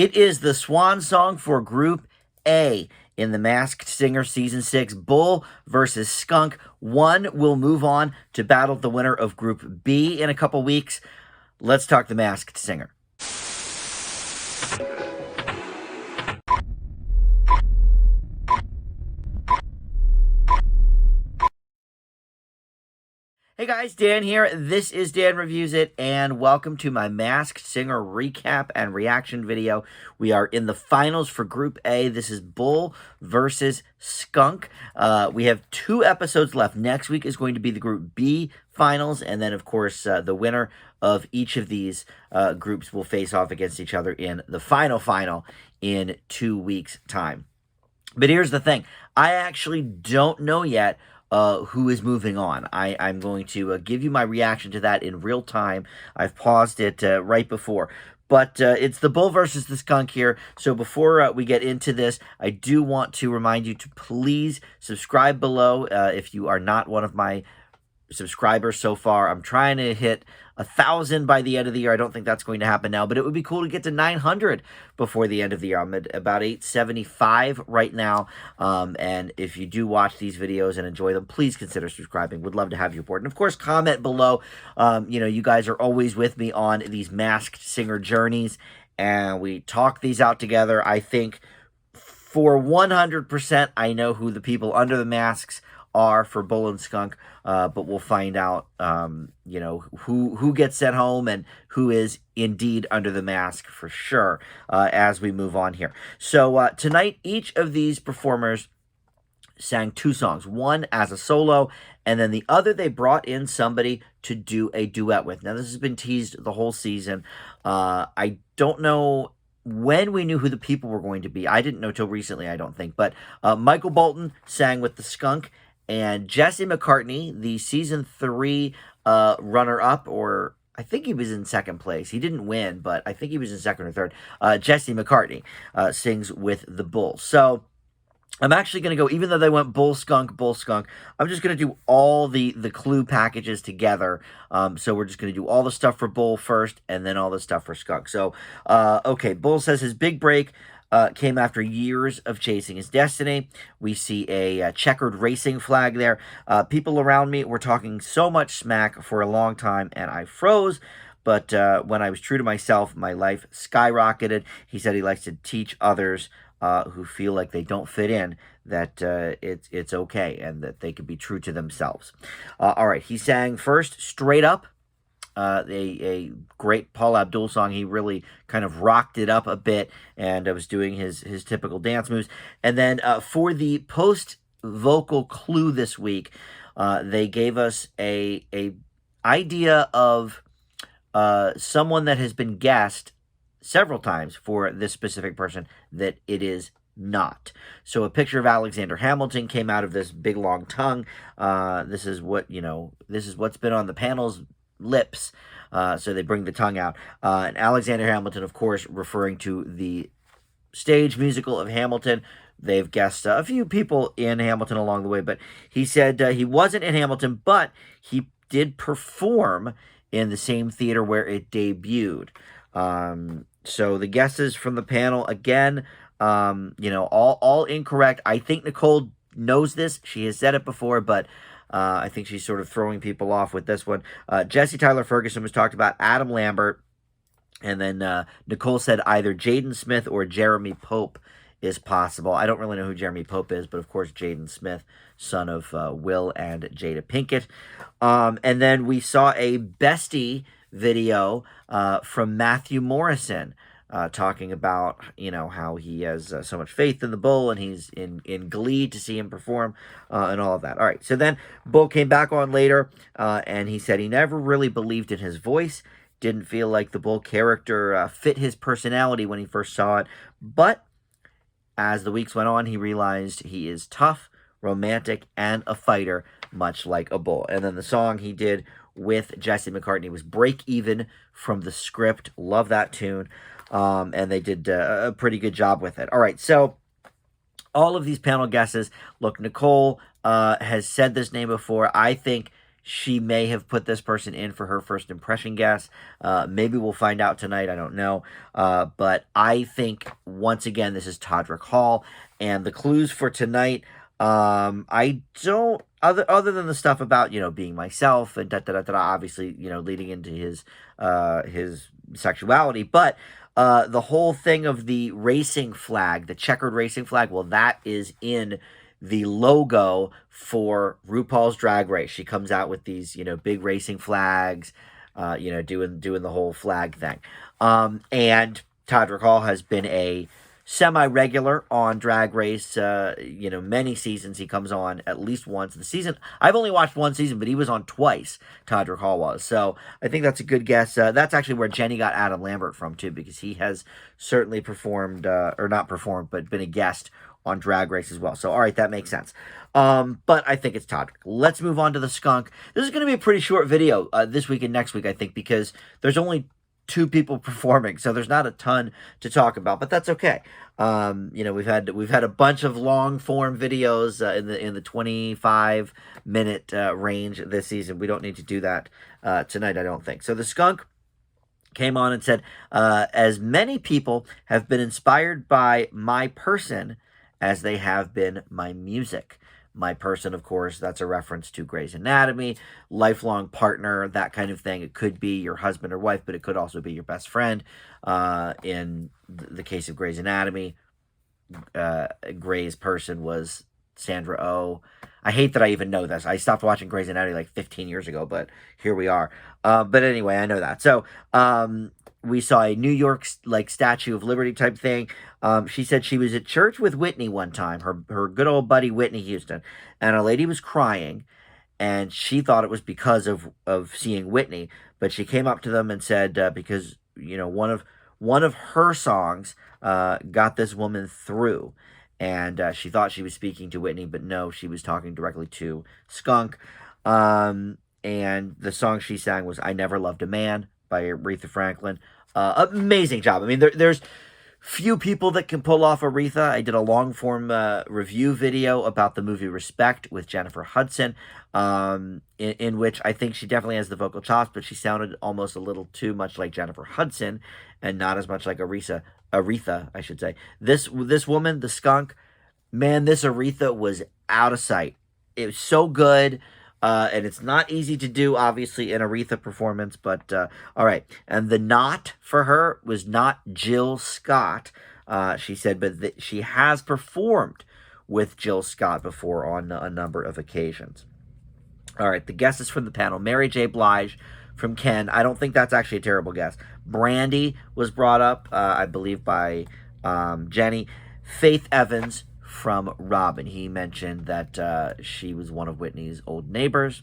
It is the swan song for Group A in The Masked Singer Season 6, Bull versus Skunk. One will move on to battle the winner of Group B in a couple weeks. Let's talk The Masked Singer. Hey guys, Dan here. This is Dan Reviews It, and welcome to my Masked Singer recap and reaction video. We are in the finals for Group A. This is Bull versus Skunk. We have 2 episodes left. Next week is going to be the Group B finals, and then, of course, the winner of each of these groups will face off against each other in the final in 2 weeks' time. But here's the thing. I actually don't know yet who is moving on. I'm going to give you my reaction to that in real time. I've paused it right before. But it's the Bull versus the Skunk here. So before we get into this, I do want to remind you to please subscribe below if you are not one of my subscribers so far. I'm trying to hit 1,000 by the end of the year. I don't think that's going to happen now, but it would be cool to get to 900 before the end of the year. I'm at about 875 right now, and if you do watch these videos and enjoy them, please consider subscribing. Would love to have you aboard. And of course, comment below. You guys are always with me on these Masked Singer journeys, and we talk these out together. I think for 100%, I know who the people under the masks are for Bull and Skunk, but we'll find out, who gets sent home and who is indeed under the mask for sure as we move on here. So tonight, each of these performers sang 2 songs, one as a solo, and then the other they brought in somebody to do a duet with. Now, this has been teased the whole season. I don't know when we knew who the people were going to be. I didn't know till recently, I don't think. But Michael Bolton sang with the Skunk, and Jesse McCartney, the season 3 runner-up, or I think he was in second place. He didn't win, but I think he was in second or third. Jesse McCartney sings with the Bull. So I'm actually going to go, even though they went Bull, Skunk, I'm just going to do all the clue packages together. So we're just going to do all the stuff for Bull first, and then all the stuff for Skunk. So, okay, Bull says his big break came after years of chasing his destiny. We see a checkered racing flag there. People around me were talking so much smack for a long time, and I froze. But when I was true to myself, my life skyrocketed. He said he likes to teach others who feel like they don't fit in that it's okay and that they can be true to themselves. All right, he sang first, Straight Up. A great Paula Abdul song. He really kind of rocked it up a bit and was doing his typical dance moves. And then for the post-vocal clue this week, they gave us a idea of someone that has been guessed several times for this specific person that it is not. So a picture of Alexander Hamilton came out of this big long tongue. This is what's been on the panel's lips, so they bring the tongue out. And Alexander Hamilton, of course, referring to the stage musical of Hamilton. They've guessed a few people in Hamilton along the way, but he said he wasn't in Hamilton, but he did perform in the same theater where it debuted. So the guesses from the panel, again, all incorrect. I think Nicole knows this. She has said it before, but I think she's sort of throwing people off with this one. Jesse Tyler Ferguson was talked about, Adam Lambert, and then Nicole said either Jaden Smith or Jeremy Pope is possible. I don't really know who Jeremy Pope is, but of course Jaden Smith, son of Will and Jada Pinkett. And then we saw a bestie video from Matthew Morrison, talking about, how he has so much faith in the Bull, and he's in glee to see him perform, and all of that. All right, so then Bull came back on later, and he said he never really believed in his voice, didn't feel like the Bull character fit his personality when he first saw it, but as the weeks went on, he realized he is tough, romantic, and a fighter, much like a Bull. And then the song he did with Jesse McCartney was Break Even from the Script. Love that tune. And they did a pretty good job with it. All right, so all of these panel guesses. Look, Nicole has said this name before. I think she may have put this person in for her first impression guess. Maybe we'll find out tonight. I don't know. But I think, once again, this is Todrick Hall. And the clues for tonight, I don't, other than the stuff about, being myself and obviously, leading into his sexuality. But the whole thing of the racing flag, the checkered racing flag, well, that is in the logo for RuPaul's Drag Race. She comes out with these, big racing flags, doing the whole flag thing. And Todrick Hall has been a semi-regular on Drag Race, many seasons. He comes on at least once. The season, I've only watched one season, but he was on twice, Todrick Hall was. So I think that's a good guess. That's actually where Jenny got Adam Lambert from, too, because he has certainly performed, or not performed, but been a guest on Drag Race as well. So, all right, that makes sense. But I think it's Todrick. Let's move on to the Skunk. This is going to be a pretty short video this week and next week, I think, because there's only 2 people performing, so there's not a ton to talk about, but that's okay. We've had a bunch of long form videos in the 25-minute range this season. We don't need to do that tonight, I don't think. So the Skunk came on and said, as many people have been inspired by my person as they have been my music. My person, of course, that's a reference to Grey's Anatomy, lifelong partner, that kind of thing. It could be your husband or wife, but it could also be your best friend. In the case of Grey's Anatomy, Grey's person was Sandra Oh. I hate that I even know this. I stopped watching Grey's Anatomy like 15 years ago, but here we are. But anyway, I know that. So, we saw a New York Statue of Liberty type thing. She said she was at church with Whitney one time, her good old buddy Whitney Houston, and a lady was crying, and she thought it was because of seeing Whitney, but she came up to them and said because one of her songs got this woman through, and she thought she was speaking to Whitney, but no, she was talking directly to Skunk. And the song she sang was "I Never Loved a Man" by Aretha Franklin. Amazing job. I mean, there's few people that can pull off Aretha. I did a long-form review video about the movie Respect with Jennifer Hudson, in which I think she definitely has the vocal chops, but she sounded almost a little too much like Jennifer Hudson and not as much like Aretha, I should say. This woman, the Skunk, man, this Aretha was out of sight. It was so good. And it's not easy to do, obviously, in Aretha performance, but all right. And the not for her was not Jill Scott, she said, but she has performed with Jill Scott before on a number of occasions. All right, the guesses from the panel: Mary J. Blige from Ken. I don't think that's actually a terrible guess. Brandy was brought up, I believe, by Jenny. Faith Evans from Robin. He mentioned that she was one of Whitney's old neighbors.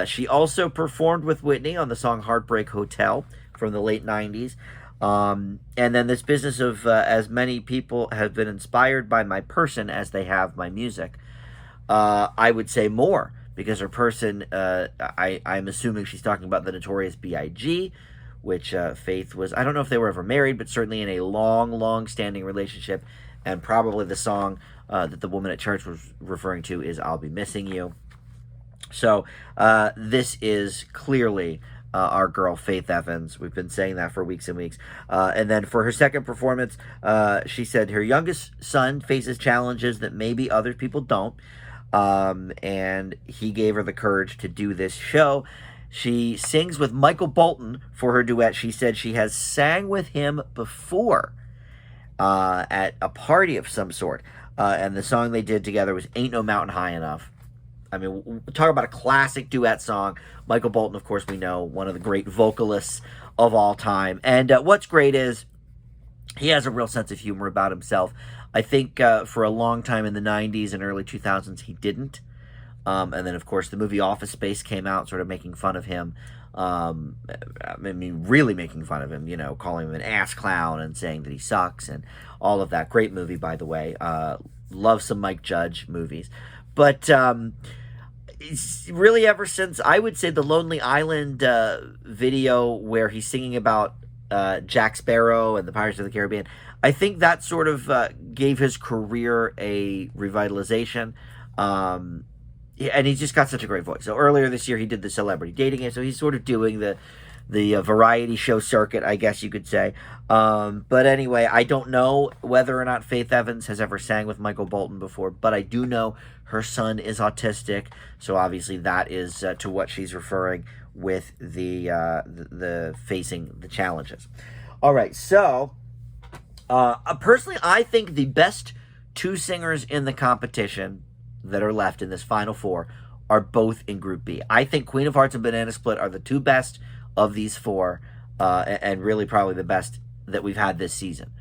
She also performed with Whitney on the song Heartbreak Hotel from the late 90s. And then this business of as many people have been inspired by my person as they have my music. I would say more, because her person, I'm assuming she's talking about the Notorious B.I.G., which Faith was, I don't know if they were ever married, but certainly in a long-standing relationship. And probably the song that the woman at church was referring to is "I'll Be Missing You." So this is clearly our girl Faith Evans. We've been saying that for weeks and weeks. And then for her second performance, she said her youngest son faces challenges that maybe other people don't. And he gave her the courage to do this show. She sings with Michael Bolton for her duet. She said she has sang with him before at a party of some sort. And the song they did together was "Ain't No Mountain High Enough." I mean, we're talking about a classic duet song. Michael Bolton, of course, we know, one of the great vocalists of all time. And what's great is he has a real sense of humor about himself. I think for a long time in the 90s and early 2000s, he didn't. And then, of course, the movie Office Space came out, sort of making fun of him. I mean, really making fun of him, calling him an ass clown and saying that he sucks and all of that. Great movie, by the way. Love some Mike Judge movies. But it's really ever since, I would say, the Lonely Island video where he's singing about Jack Sparrow and the Pirates of the Caribbean, I think that sort of gave his career a revitalization. and he's just got such a great voice. So earlier this year, he did the celebrity dating game. So he's sort of doing the variety show circuit, I guess you could say. But anyway, I don't know whether or not Faith Evans has ever sang with Michael Bolton before, but I do know her son is autistic. So obviously that is to what she's referring with the facing the challenges. All right, so personally, I think the best two singers in the competition that are left in this final four are both in Group B. I think Queen of Hearts and Banana Split are the two best of these four, and really probably the best that we've had this season.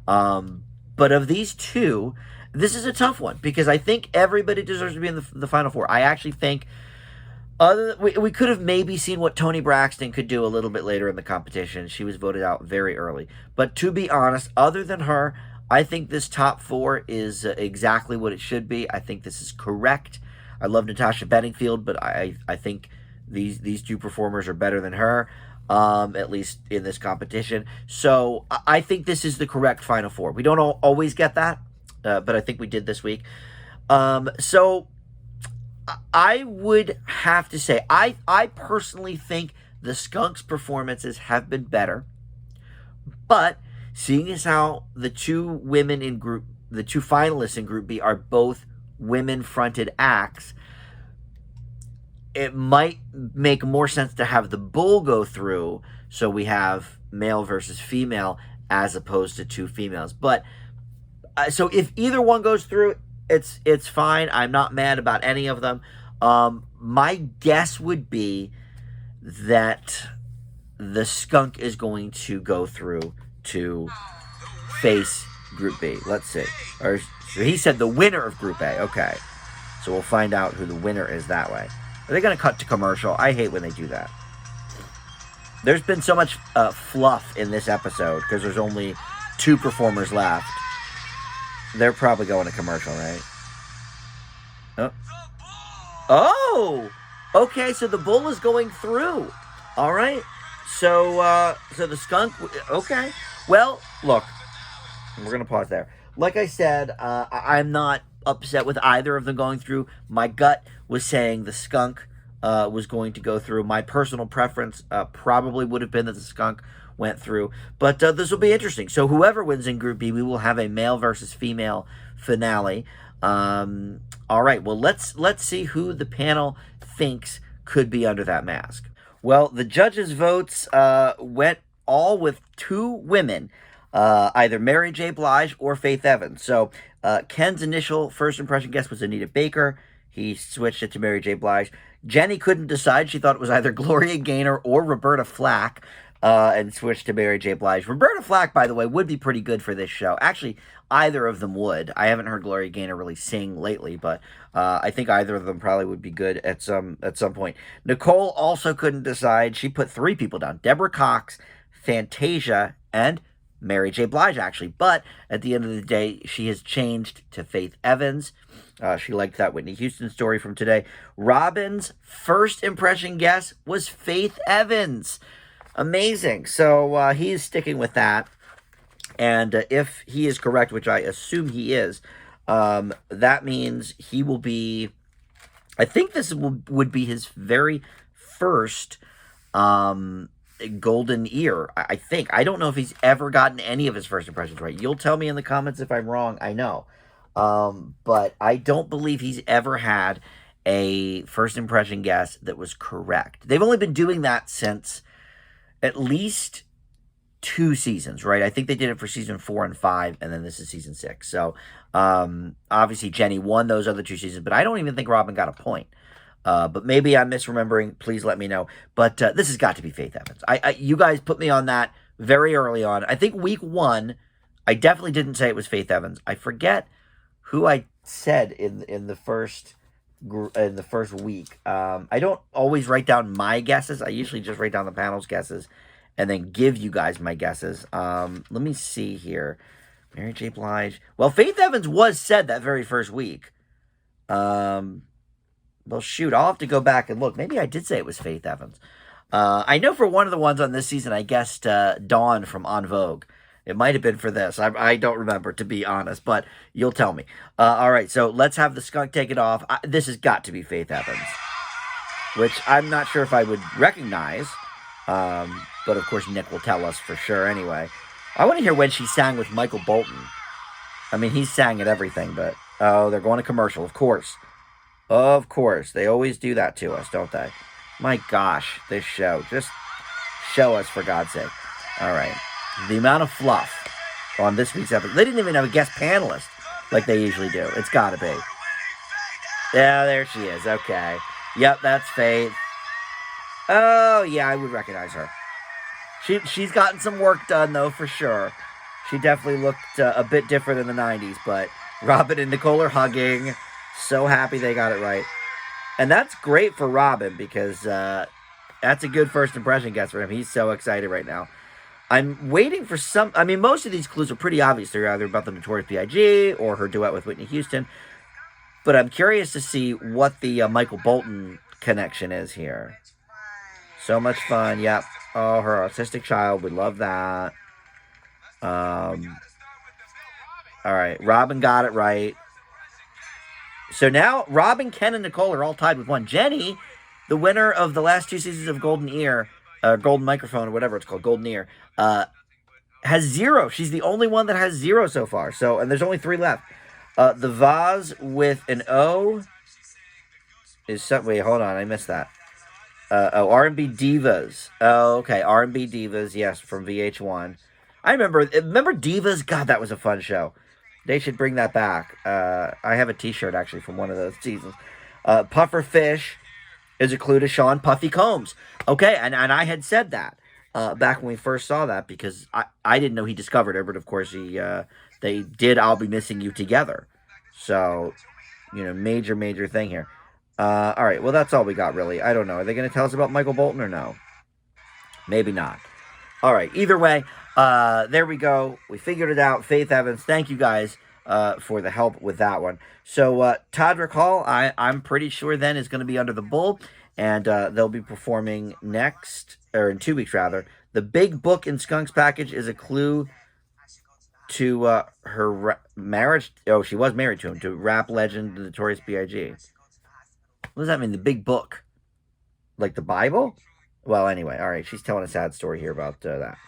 But of these two, this is a tough one because I think everybody deserves to be in the final four. I actually think we could have maybe seen what Toni Braxton could do a little bit later in the competition. She was voted out very early. But to be honest, other than her, I think this top four is exactly what it should be. I think this is correct. I love Natasha Bedingfield, but I think these two performers are better than her, at least in this competition. So I think this is the correct final four. We don't always get that, but I think we did this week. So I would have to say, I personally think the Skunks' performances have been better, but seeing as how the two finalists in Group B are both women-fronted acts, it might make more sense to have the Bull go through, so we have male versus female as opposed to two females. But so if either one goes through, it's fine. I'm not mad about any of them. My guess would be that the Skunk is going to go through to face Group B. Let's see. Or so he said the winner of Group A. Okay. So we'll find out who the winner is that way. Are they going to cut to commercial? I hate when they do that. There's been so much fluff in this episode because there's only two performers left. They're probably going to commercial, right? Oh! Okay, so the Bull is going through. All right. So the Skunk... Okay. Well, look. We're going to pause there. Like I said, I'm not upset with either of them going through. My gut was saying the Skunk was going to go through. My personal preference probably would have been that the Skunk went through. But this will be interesting. So whoever wins in Group B, we will have a male versus female finale. All right. Well, let's see who the panel thinks could be under that mask. Well, the judges' votes went all with two women, either Mary J. Blige or Faith Evans. So Ken's initial first impression guess was Anita Baker. He switched it to Mary J. Blige. Jenny couldn't decide. She thought it was either Gloria Gaynor or Roberta Flack, and switched to Mary J. Blige. Roberta Flack, by the way, would be pretty good for this show. Actually, either of them would. I haven't heard Gloria Gaynor really sing lately, but I think either of them probably would be good at some point. Nicole also couldn't decide. She put three people down: Deborah Cox, Fantasia, and Mary J. Blige, actually. But at the end of the day, she has changed to Faith Evans. She liked that Whitney Houston story from today. Robin's first impression guess was Faith Evans. Amazing. So he is sticking with that. And if he is correct, which I assume he is, that means he will be... I think this would be his very first golden ear, I think. I don't know if he's ever gotten any of his first impressions right. You'll tell me in the comments if I'm wrong. I know. But I don't believe he's ever had a first impression guess that was correct. They've only been doing that since at least 2 seasons, right? I think they did it for season 4 and 5, and then this is season 6. So, obviously Jenny won those other 2 seasons, but I don't even think Robin got a point. But maybe I'm misremembering. Please let me know. But this has got to be Faith Evans. You guys put me on that very early on. I think week 1, I definitely didn't say it was Faith Evans. I forget who I said in the first week. I don't always write down my guesses. I usually just write down the panel's guesses and then give you guys my guesses. Let me see here. Mary J. Blige. Well, Faith Evans was said that very first week. Well, shoot, I'll have to go back and look. Maybe I did say it was Faith Evans. I know for one of the ones on this season, I guessed Dawn from En Vogue. It might have been for this. I don't remember, to be honest, but you'll tell me. All right, so let's have the skunk take it off. This has got to be Faith Evans, which I'm not sure if I would recognize, but of course Nick will tell us for sure anyway. I want to hear when she sang with Michael Bolton. I mean, he sang at everything, but... Oh, they're going to commercial, of course. Of course. They always do that to us, don't they? My gosh, this show. Just show us, for God's sake. All right. The amount of fluff on this week's episode. They didn't even have a guest panelist like they usually do. It's got to be. Yeah, there she is. Okay. Yep, that's Faith. Oh, yeah, I would recognize her. She's gotten some work done, though, for sure. She definitely looked a bit different in the 90s, but Robin and Nicole are hugging. So happy they got it right. And that's great for Robin because that's a good first impression guess for him. He's so excited right now. I'm waiting for some... I mean, most of these clues are pretty obvious. They're either about the Notorious B.I.G. or her duet with Whitney Houston. But I'm curious to see what the Michael Bolton connection is here. So much fun. Yep. Oh, her autistic child. We love that. All right. Robin got it right. So now Robin, Ken, and Nicole are all tied with 1. Jenny, the winner of the last 2 seasons of Golden Ear, Golden Microphone, or whatever it's called, Golden Ear, has 0. She's the only one that has 0 so far. So, and there's only 3 left. The vase with an O is some... Wait, hold on. I missed that. R&B Divas. Oh, okay. R&B Divas, yes, from VH1. I remember Divas? God, that was a fun show. They should bring that back. I have a t-shirt, actually, from one of those seasons. Puffer Fish is a clue to Sean Puffy Combs. Okay, and I had said that back when we first saw that because I didn't know he discovered her, but of course they did I'll Be Missing You together. So, you know, major thing here. All right, well, that's all we got, really. I don't know. Are they going to tell us about Michael Bolton or no? Maybe not. All right, either way, there we go. We figured it out. Faith Evans, thank you guys for the help with that one. So, Todrick Hall, I'm pretty sure then is going to be under the bull, and they'll be performing next, or in 2 weeks, rather. The Big Book in Skunk's package is a clue to her marriage. Oh, she was married to him, to rap legend, the Notorious B.I.G. What does that mean, the Big Book? Like the Bible? Well, anyway, all right, she's telling a sad story here about that.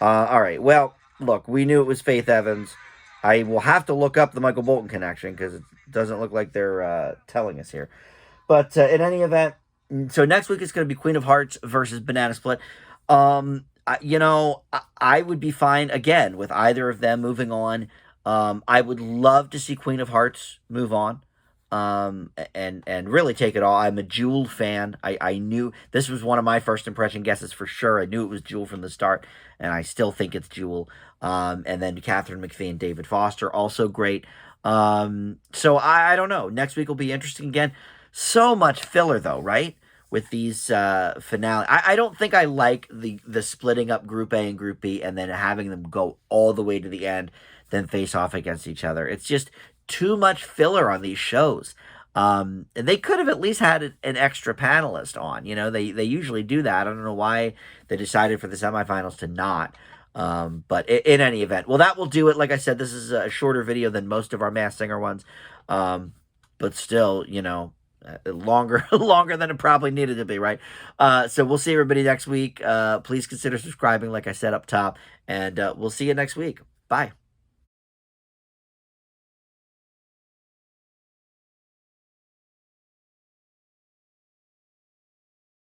All right, well, look, we knew it was Faith Evans. I will have to look up the Michael Bolton connection because it doesn't look like they're telling us here. But in any event, so next week it's going to be Queen of Hearts versus Banana Split. You know, I would be fine, again, with either of them moving on. I would love to see Queen of Hearts move on. And really take it all. I'm a Jewel fan. I knew this was one of my first impression guesses for sure. I knew it was Jewel from the start, and I still think it's Jewel. And then Catherine McPhee and David Foster, also great. So I don't know. Next week will be interesting again. So much filler though, right? With these finale. I don't think I like the splitting up Group A and Group B and then having them go all the way to the end, then face off against each other. It's just too much filler on these shows. And they could have at least had an extra panelist on. You know, they usually do that. I don't know why they decided for the semifinals to not. But in any event, well, that will do it. Like I said, this is a shorter video than most of our Masked Singer ones. But still, you know, longer than it probably needed to be, right? So we'll see everybody next week. Please consider subscribing, like I said up top. And we'll see you next week. Bye.